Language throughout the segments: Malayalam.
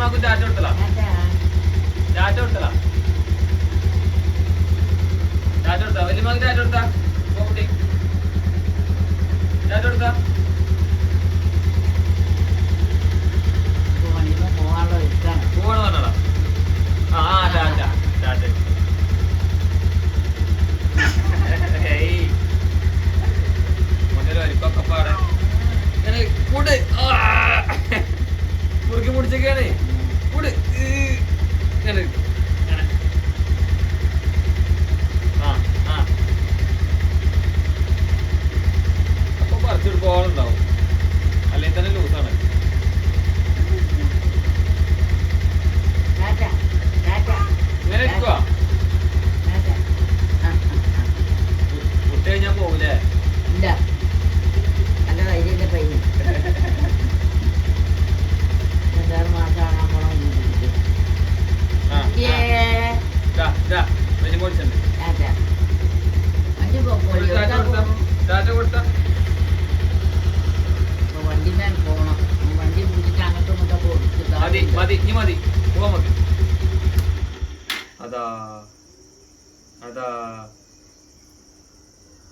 വല്യമാക്കും ചാറ്റ കൊടുത്തല ചാറ്റ കൊടുത്തല ചാറ്റ കൊടുത്താ വല്യമാക്ക് ചാറ്റ കൊടുത്താ കുട്ടി ചാറ്റ കൊടുത്താ പോവാണ് പറഞ്ഞടാ ആ ചാറ്റ ചാറ്റ മുന്നിൽ വരിക്കൊക്കെ പാടെ ഇങ്ങനെ കൂട് മുറുക്കി മുടിച്ചൊക്കെയാണ് കൂട് ഇങ്ങനെ അപ്പൊ പറിച്ചെടുക്കോളുണ്ടാവും അല്ലെങ്കിൽ തന്നെ ലൂസാണ് ഇങ്ങനെ ഇരിക്കുവാ കുട്ടി കഴിഞ്ഞാൽ പോകൂലേ ഇല്ല നല്ല ധൈര്യന്റെ പയ്യൻ 6 മാസം കാണാൻ പോണം വണ്ടിമേൽ പോണം വണ്ടി പിടിച്ചിട്ട് അങ്ങോട്ടും ഇങ്ങോട്ടും കൊടുക്കുക മതി ഇനി മതി പോവാ മതി അതാ അതാ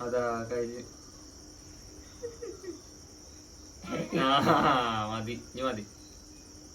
അതാ കഴിഞ്ഞ് മതി ഇനി മതി